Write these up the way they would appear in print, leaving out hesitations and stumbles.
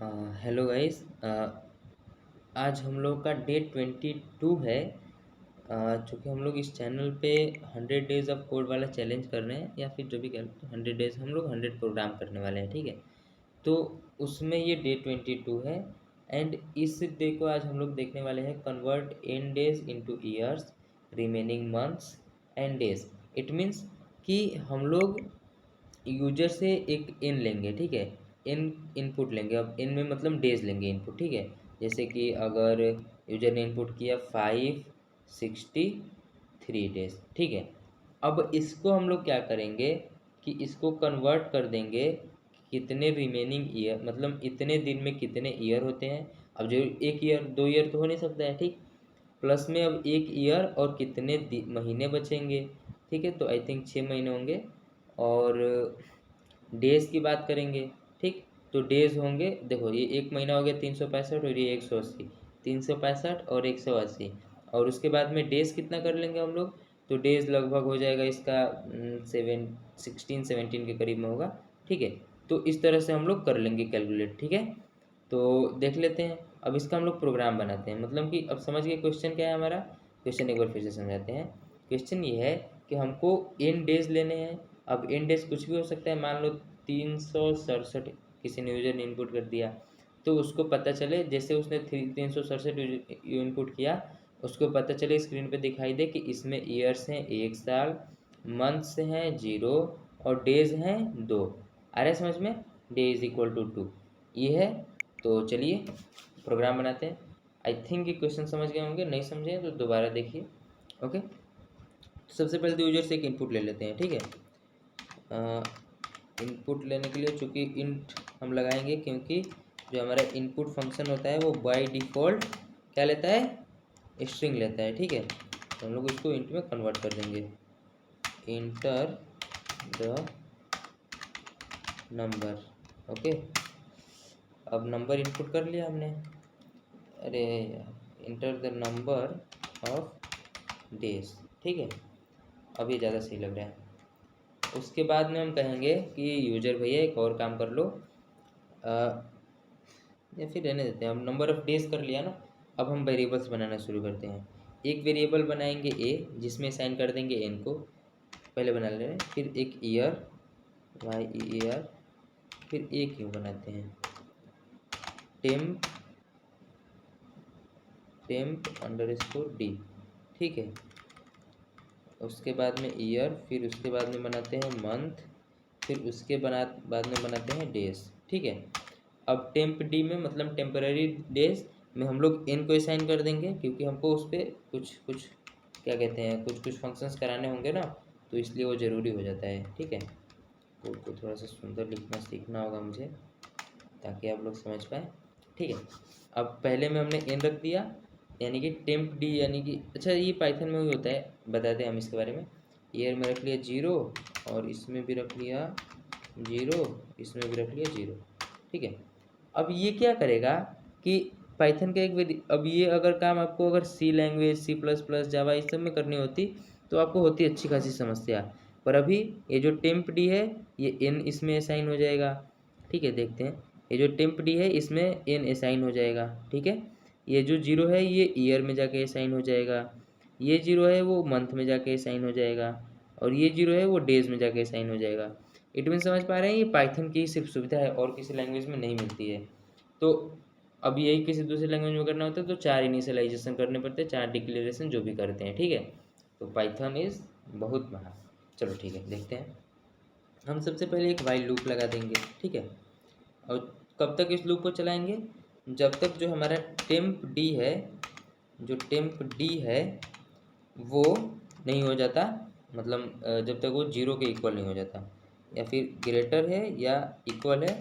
Hello guys. आज हम लोग का डे 22 है। चूँकि हम लोग इस चैनल पे 100 डेज़ ऑफ कोड वाला चैलेंज कर रहे हैं, या फिर जो भी कह लो 100 डेज़ हम लोग 100 प्रोग्राम करने वाले हैं, ठीक है। तो उसमें ये डे 22 है। एंड इस डे को आज हम लोग देखने वाले हैं, convert N days into years, remaining months and days. It means कि हम लोग यूजर से एक इन लेंगे, ठीक है। इन इनपुट लेंगे। अब इन में मतलब डेज लेंगे इनपुट, ठीक है। जैसे कि अगर यूजर ने इनपुट किया 563 डेज, ठीक है। अब इसको हम लोग क्या करेंगे कि इसको कन्वर्ट कर देंगे कितने रिमेनिंग ईयर, मतलब इतने दिन में कितने ईयर होते हैं। अब जो एक ईयर 2 ईयर तो हो नहीं सकता है, ठीक। प्लस में अब एक ईयर और कितने महीने बचेंगे, ठीक है। तो आई थिंक 6 महीने होंगे। और डेज़ की बात करेंगे, ठीक। तो डेज़ होंगे, देखो ये एक महीना हो गया 365 और ये 180, 365 और 180। और उसके बाद में डेज़ कितना कर लेंगे हम लोग, तो डेज़ लगभग हो जाएगा इसका 16-17 के करीब में होगा, ठीक है। तो इस तरह से हम लोग कर लेंगे कैलकुलेट, ठीक है। तो देख लेते हैं। अब इसका हम लोग प्रोग्राम बनाते हैं, मतलब कि अब समझ गए क्वेश्चन क्या है हमारा। क्वेश्चन एक बार फिर से समझाते हैं। क्वेश्चन ये है कि हमको इन डेज़ लेने हैं। अब इन डेज़ कुछ भी हो सकता है, मान लो 367 किसी ने यूजर ने इनपुट कर दिया, तो उसको पता चले, जैसे उसने 367 इनपुट किया, उसको पता चले स्क्रीन पे दिखाई दे कि इसमें ईयर्स हैं 1 साल, मंथ्स हैं 0 और डेज हैं 2। आ रहा है समझ में, डे इज इक्वल टू 2 ये है। तो चलिए प्रोग्राम बनाते हैं। आई थिंक ये क्वेश्चन समझ गए होंगे, नहीं समझे तो दोबारा देखिए, ओके। सबसे पहले तो यूजर से एक इनपुट ले लेते हैं, ठीक है। इनपुट लेने के लिए चूँकि इंट हम लगाएंगे, क्योंकि जो हमारा इनपुट फंक्शन होता है वो बाय डिफ़ॉल्ट क्या लेता है, स्ट्रिंग लेता है, ठीक है। तो हम लोग इसको इंट में कन्वर्ट कर देंगे। Enter the number, okay. अब नंबर इनपुट कर लिया हमने। अरे enter the number of days, ठीक है। अब ये ज़्यादा सही लग रहा है। उसके बाद में हम कहेंगे कि यूजर भैया एक और काम कर लो, या फिर रहने देते हैं। हम नंबर ऑफ़ डेज कर लिया ना। अब हम वेरिएबल्स बनाना शुरू करते हैं। एक वेरिएबल बनाएंगे ए, जिसमें साइन कर देंगे एन को, पहले बना ले रहे हैं। फिर एक ईयर, वाई ईयर, फिर ए क्यों बनाते हैं, टेम्प अंडरस्कोर डी, ठीक है। उसके बाद में ईयर, फिर उसके बाद में बनाते हैं मंथ, फिर उसके बाद में बनाते हैं डेज, ठीक है। अब टेम्प डी में मतलब टेम्पररी डेज में हम लोग एन को असाइन कर देंगे, क्योंकि हमको उस पर कुछ कुछ क्या कहते हैं, कुछ कुछ फंक्शंस कराने होंगे ना, तो इसलिए वो ज़रूरी हो जाता है, ठीक है। कोड को थोड़ा सा सुंदर लिखना सीखना होगा मुझे, ताकि आप लोग समझ पाएँ, ठीक है। अब पहले में हमने एन रख दिया, यानी कि टेम्प डी, यानी कि अच्छा ये पाइथन में भी होता है, बताते हैं हम इसके बारे में। ईयर में रख लिया 0, और इसमें भी रख लिया 0, इसमें भी रख लिया 0, ठीक है। अब ये क्या करेगा कि पाइथन का अब ये अगर काम आपको अगर सी लैंग्वेज, सी प्लस प्लस, जावा इस सब में करनी होती, तो आपको होती अच्छी खासी समस्या। पर अभी ये जो टेम्प डी है, ये एन इसमें असाइन हो जाएगा, ठीक है। देखते हैं, ये जो टेम्प डी है इसमें एन असाइन हो जाएगा, ठीक है। ये जो 0 है ये ईयर में जाके असाइन हो जाएगा, ये 0 है वो मंथ में जाके असाइन हो जाएगा, और ये 0 है वो डेज में जाके असाइन हो जाएगा। इट मीन समझ पा रहे हैं, ये पाइथन की सिर्फ सुविधा है और किसी लैंग्वेज में नहीं मिलती है। तो अब यही किसी दूसरी लैंग्वेज में करना होता है तो 4 इनिशियलाइजेशन करने पड़ते हैं, 4 डिक्लेरेशन जो भी करते हैं, ठीक है। तो पाइथन इज़ बहुत महान। चलो ठीक है, देखते हैं। हम सबसे पहले एक वाइल लूप लगा देंगे, ठीक है। और कब तक इस लूप को चलाएंगे, जब तक जो हमारा टेम्प डी है, जो टेम्प डी है वो नहीं हो जाता, मतलब जब तक वो 0 के इक्वल नहीं हो जाता, या फिर ग्रेटर है या इक्वल है,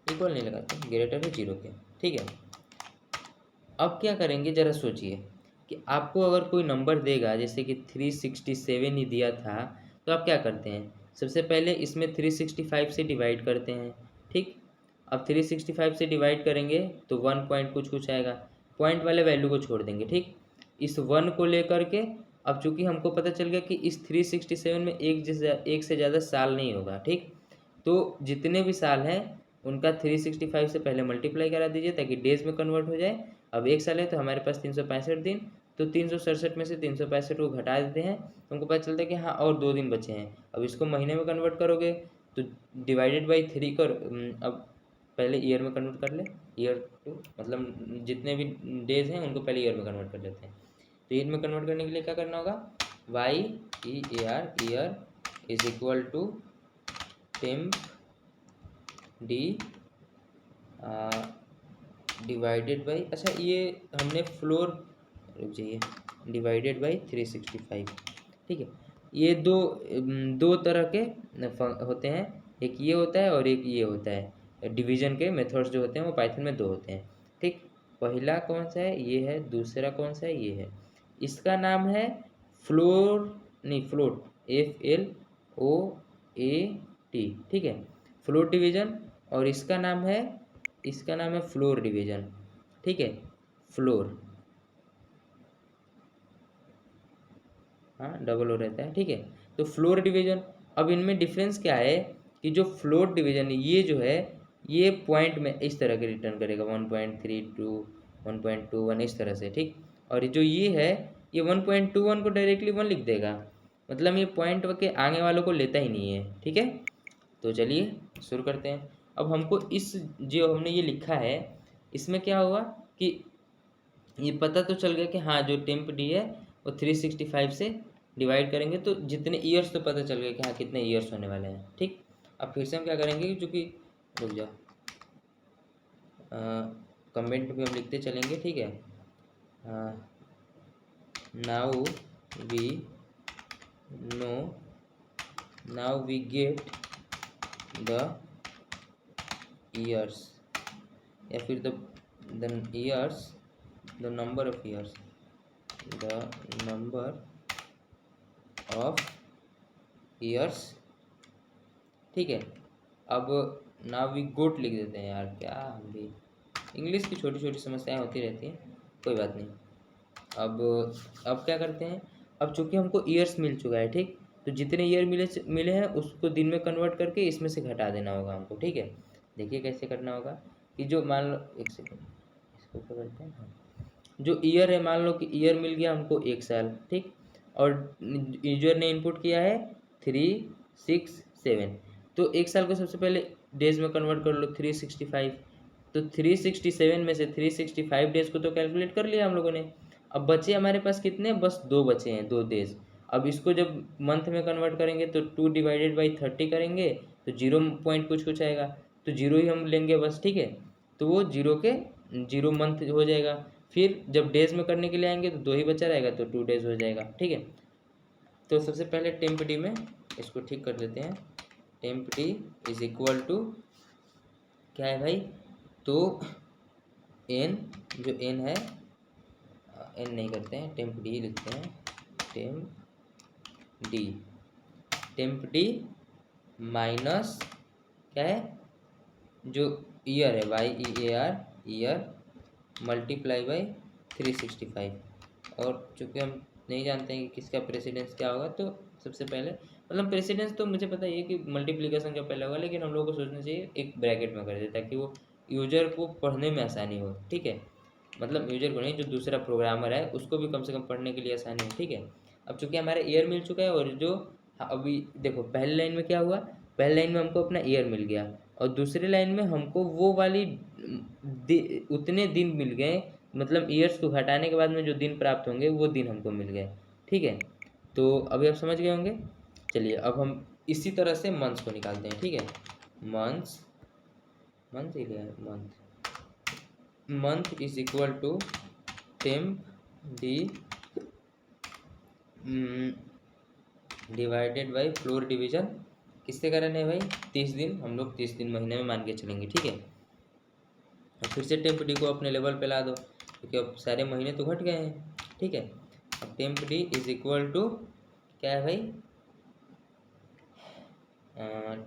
इक्वल नहीं लगाते, ग्रेटर है 0 के, ठीक है। अब क्या करेंगे ज़रा सोचिए कि आपको अगर कोई नंबर देगा, जैसे कि 367 ही दिया था, तो आप क्या करते हैं, सबसे पहले इसमें 365 से डिवाइड करते हैं, ठीक। अब 365 से डिवाइड करेंगे तो 1 पॉइंट कुछ कुछ आएगा, पॉइंट वाले वैल्यू को छोड़ देंगे, ठीक। इस 1 को लेकर के, अब चूंकि हमको पता चल गया कि इस 367 में एक से ज़्यादा साल नहीं होगा, ठीक। तो जितने भी साल हैं उनका 365 से पहले मल्टीप्लाई करा दीजिए ताकि डेज में कन्वर्ट हो जाए। अब 1 साल है तो हमारे पास 365 दिन, तो 367 में से 365 को घटा देते हैं तो हमको पता चलता है कि हाँ और 2 दिन बचे हैं। अब इसको महीने में कन्वर्ट करोगे तो डिवाइडेड बाई 3 कर, अब पहले ईयर में कन्वर्ट कर ले, ईयर टू मतलब जितने भी डेज हैं उनको पहले ईयर में कन्वर्ट कर लेते हैं। तो ईयर में कन्वर्ट करने के लिए क्या करना होगा, Y E A R year is equal to temp D divided by, अच्छा ये हमने फ्लोर, रुक जाइए, डिवाइडेड बाई 365, ठीक है। ये दो तरह के होते हैं, एक ये होता है और एक ये होता है। डिवीजन के मेथड्स जो होते हैं वो पाइथन में 2 होते हैं, ठीक। पहला कौन सा है, ये है। दूसरा कौन सा है, ये है। इसका नाम है फ्लोर, नहीं फ्लोट, FLOAT, ठीक है, फ्लोट डिवीजन। और इसका नाम है फ्लोर डिवीजन, ठीक है, फ्लोर, हाँ डबल ओ रहता है, ठीक है। तो फ्लोर डिवीजन, अब इनमें डिफरेंस क्या है कि जो फ्लोट डिवीजन ये जो है ये पॉइंट में इस तरह के रिटर्न करेगा 1.32 1.21 इस तरह से, ठीक। और जो ये है ये 1.21 को डायरेक्टली 1 लिख देगा, मतलब ये पॉइंट के आगे वालों को लेता ही नहीं है, ठीक है। तो चलिए शुरू करते हैं। अब हमको इस जो हमने ये लिखा है इसमें क्या हुआ कि ये पता तो चल गया कि हाँ जो टेम्प डी है वो 365 से डिवाइड करेंगे तो जितने ईयर्स तो पता चल गया कि हाँ कितने ईयर्स होने वाले हैं, ठीक। अब फिर से हम क्या करेंगे जो कि, रुक जाओ, कमेंट भी हम लिखते चलेंगे, ठीक है। Now we know, now we get the years, या फिर the years, the number of years, the number of years, ठीक है। अब नाउ वी गोट लिख देते हैं, यार क्या हम भी, इंग्लिश की छोटी छोटी समस्याएं होती रहती हैं, कोई बात नहीं। अब क्या करते हैं, अब चूंकि हमको ईयर्स मिल चुका है, ठीक, तो जितने ईयर मिले हैं उसको दिन में कन्वर्ट करके इसमें से घटा देना होगा हमको, ठीक है। देखिए कैसे करना होगा कि जो मान लो, एक सेकेंड इसको क्या करते हैं, हाँ, जो ईयर है मान लो कि ईयर मिल गया हमको 1 साल, ठीक। और यूजर ने इनपुट किया है 367, तो 1 साल को सबसे पहले डेज में कन्वर्ट कर लो 365, तो 367 में से 365 डेज को तो कैलकुलेट कर लिया हम लोगों ने। अब बचे हमारे पास कितने, बस 2 बचे हैं, 2 डेज। अब इसको जब मंथ में कन्वर्ट करेंगे तो 2 डिवाइडेड बाई 30 करेंगे तो 0 पॉइंट कुछ कुछ आएगा, तो 0 ही हम लेंगे बस, ठीक है। तो वो 0 मंथ हो जाएगा। फिर जब डेज में करने के लिए आएंगे तो 2 ही बचा रहेगा, तो 2 डेज हो जाएगा, ठीक है। तो सबसे पहले टेम्प डी में इसको ठीक कर लेते हैं। Temp D is equal to क्या है भाई, तो एन, जो एन है, एन नहीं करते हैं, टेम्प डी लिखते हैं, टेम्प डी माइनस क्या है, जो ईयर है YEAR ईयर मल्टीप्लाई बाई 365। और चूँकि हम नहीं जानते हैं कि किसका प्रेसिडेंस क्या होगा, तो सबसे पहले मतलब प्रेसिडेंस तो मुझे पता ही है कि मल्टीप्लिकेशन का पहले होगा, लेकिन हम लोगों को सोचना चाहिए एक ब्रैकेट में कर दे ताकि वो यूजर को पढ़ने में आसानी हो, ठीक है। मतलब यूजर को नहीं, जो दूसरा प्रोग्रामर है उसको भी कम से कम पढ़ने के लिए आसानी हो, ठीक है। अब चूँकि हमारा ईयर मिल चुका है और जो, हाँ, अभी देखो पहली लाइन में क्या हुआ, पहली लाइन में हमको अपना ईयर मिल गया और दूसरी लाइन में हमको वो वाली उतने दिन मिल गए, मतलब ईयर्स को घटाने के बाद में जो दिन प्राप्त होंगे वो दिन हमको मिल गए, ठीक है। तो अभी आप समझ गए होंगे। चलिए अब हम इसी तरह से मंथ्स को निकालते हैं, ठीक है। मंथ्स, मंथ ही लिया है, month is equal to temp D divided by floor division, किससे करने है भाई, 30 दिन, हम लोग 30 दिन महीने में मान के चलेंगे, ठीक है। और फिर से टेम्प डी को अपने लेवल पे ला दो क्योंकि अब सारे महीने तो घट गए हैं, ठीक है। अब temp D is equal to क्या है भाई,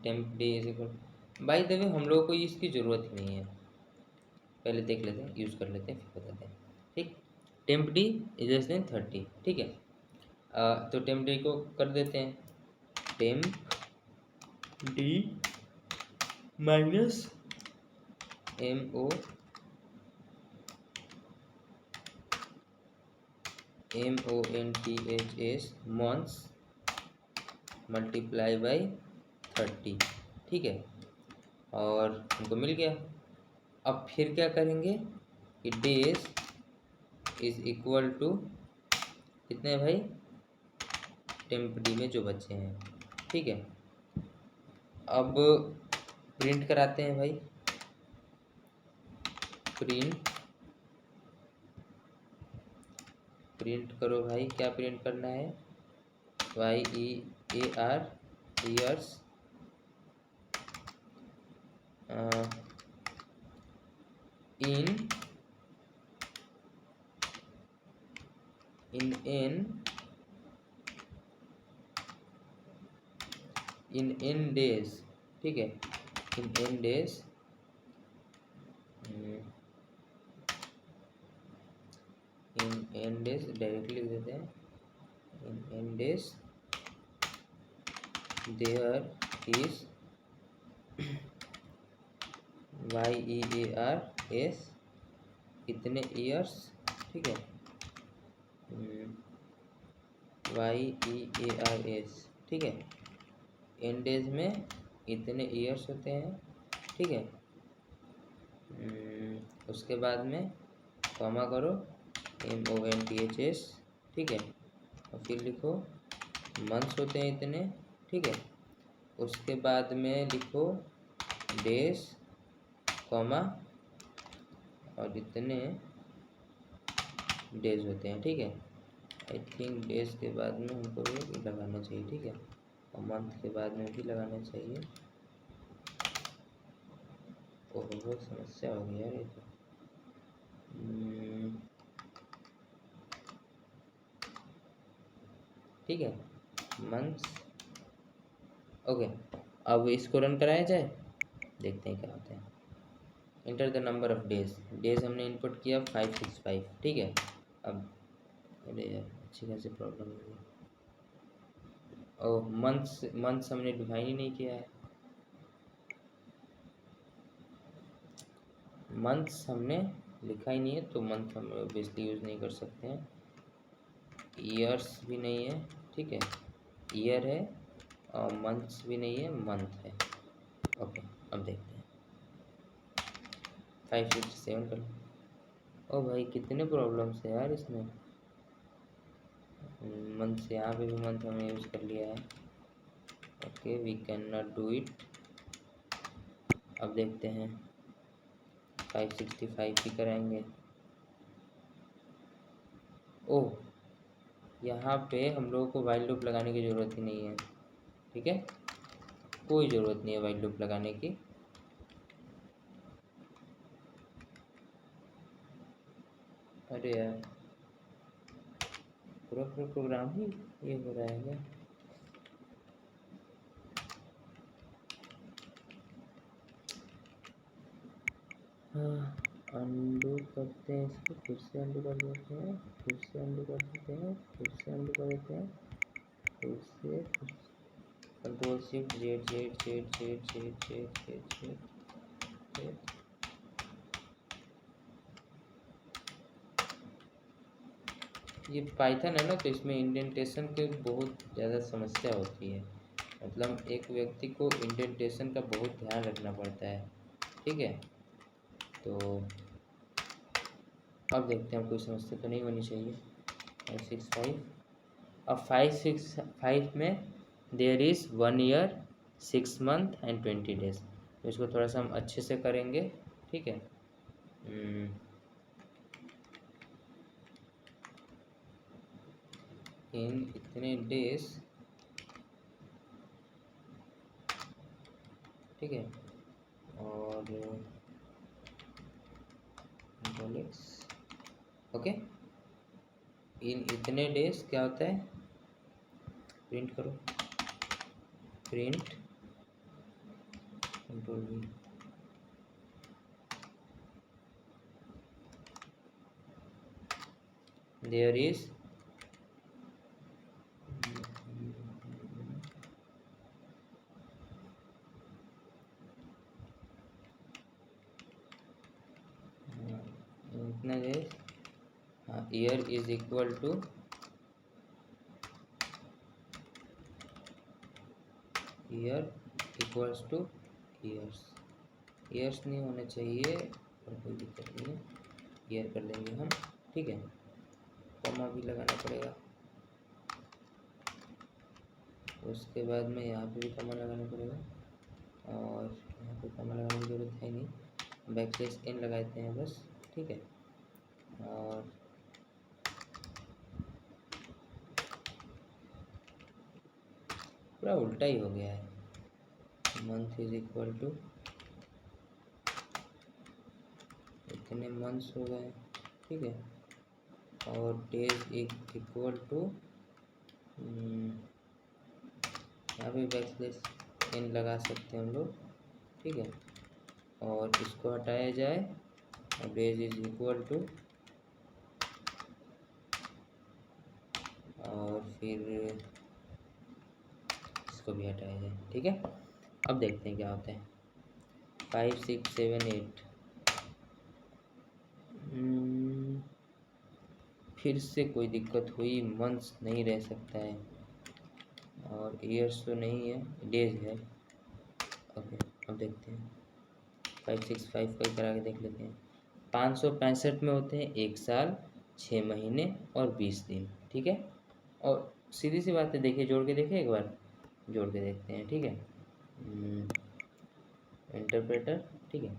temp D is equal, by the way हम लोगों को इसकी ज़रूरत ही नहीं है, पहले देख लेते हैं, यूज़ कर लेते हैं फिर बताते हैं, ठीक। Temp D is less than 30, ठीक है। तो टेम्प डी को कर देते हैं, temp D minus MONTHS months multiply by 30, ठीक है। और हमको मिल गया। अब फिर क्या करेंगे कि डेज इज इक्वल टू कितने भाई, टेम्पडी में जो बचे हैं, ठीक है। अब प्रिंट कराते हैं भाई, प्रिंट करो भाई। क्या प्रिंट करना है, YEAR ईयर्स in डेज, ठीक है। in days, in days directly लिख देते हैं, in days there is YEARS कितने ईयर्स, ठीक है। YEARS, ठीक है। इन डेज में इतने ईयर्स होते हैं, ठीक है। उसके बाद में कॉमा करो MONTHS, ठीक है। और फिर लिखो मंथ्स होते हैं इतने, ठीक है। उसके बाद में लिखो डेज कॉमा और इतने डेज होते हैं, ठीक है। आई थिंक डेज के बाद में हमको ये लगाना चाहिए, ठीक है। और मंथ के बाद में भी लगाना चाहिए। ओह बहुत समस्या हो गई यार ये तो। ठीक है, मंथ्स, ओके। अब इसको रन कराया जाए, देखते हैं क्या होता है। Enter the number of days, days हमने इनपुट किया 565, ठीक है। अब अरे यार अच्छी खासी प्रॉब्लम हो गई। ओह मंथ्स हमने डिफाइन ही नहीं किया है, मंथ्स हमने लिखा ही नहीं है, तो मंथ हम ऑब्वियसली यूज़ नहीं कर सकते हैं। ईयर्स भी नहीं है, ठीक है। ईयर है और मंथ्स भी नहीं है, मंथ है, ओके। अब देखते हैं 567 कर। ओ भाई कितने प्रॉब्लम्स है यार इसमें। मंथ, यहाँ पे भी मंथ हमने यूज़ कर लिया है, okay. We can not do it. अब देखते हैं 565 ही कराएंगे। ओह यहाँ पे हम लोगों को वाइल लूप लगाने की ज़रूरत ही नहीं है, ठीक है। कोई ज़रूरत नहीं है वाइल लूप लगाने की। अरे यार पूरा प्रोग्राम ही ये हो रहा है क्या। हाँ अंडू करते हैं इसको, फिर से अंडू कर देते हैं, फिर से अंडू कर देते हैं, फिर से अंडू कर देते हैं, फिर से control shift Z Z Z Z Z Z Z Z. ये पाइथन है ना, तो इसमें इंडेंटेशन की बहुत ज़्यादा समस्या होती है। मतलब एक व्यक्ति को इंडेंटेशन का बहुत ध्यान रखना पड़ता है, ठीक है। तो अब देखते हैं, कोई समस्या तो नहीं होनी चाहिए। 565, अब 565 में there is 1 year 6 month and 20 days. तो इसको थोड़ा सा हम अच्छे से करेंगे, ठीक है। इन इतने डेज, ठीक है। और ओके, इन इतने डेज क्या होता है, प्रिंट करो, print control V, there is कितना है, हाँ, year is equal to year equals to years. Years नहीं होना चाहिए और कोई दिक्कत नहीं है, ईयर कर देंगे हम, ठीक है। कॉमा भी लगाना पड़ेगा, उसके बाद में यहाँ पे भी कॉमा लगाना पड़ेगा, और यहाँ पे कॉमा लगाने की जरूरत है नहीं, बैकस्लैश एन लगाते हैं बस, ठीक है। और पूरा उल्टा ही हो गया है, मंथ इज इक्वल टू इतने मंथ्स हो गए, ठीक है। और डेज इक्वल टू यहाँ पे बैकस्लैश एन लगा सकते हैं हम लोग, ठीक है। और इसको हटाया जाए, और डेज इज इक्वल टू, और फिर इसको भी हटाया जाए, ठीक है। अब देखते हैं क्या होता है। 5 6 7 8 फिर से कोई दिक्कत हुई, मंथ्स नहीं रह सकता है, और ईयर्स तो नहीं है, डेज है। ओके, अब देखते हैं 5 6 5 5 करा के देख लेते हैं। 565 में होते हैं 1 साल 6 महीने और 20 दिन, ठीक है। और सीधी सी बात है, देखिए जोड़ के देखें, एक बार जोड़ के देखते हैं, ठीक है। इंटरप्रेटर, ठीक है।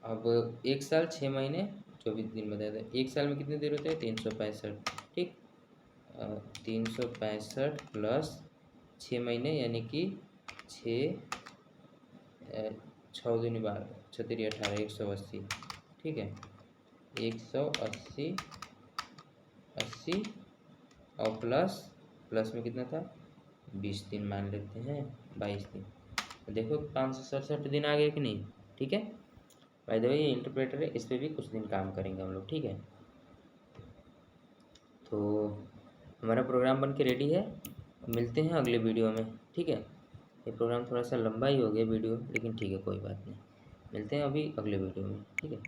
अब 1 साल 6 महीने 24 दिन बताया था, 1 साल में कितने दिन होते हैं, 365, ठीक। 365 प्लस 6 महीने यानी कि 6 6 दूनी 12 6 3 18 180, ठीक है। 180 80 और प्लस में कितना था, 20 दिन मान लेते हैं, 22 दिन। देखो 567 दिन आ गए कि नहीं, ठीक है। बाय द वे ये इंटरप्रेटर है, इस पर भी कुछ दिन काम करेंगे हम लोग, ठीक है। तो हमारा प्रोग्राम बन के रेडी है, मिलते हैं अगले वीडियो में, ठीक है। ये प्रोग्राम थोड़ा सा लंबा ही हो गया वीडियो, लेकिन ठीक है, कोई बात नहीं, मिलते हैं अभी अगले वीडियो में, ठीक है।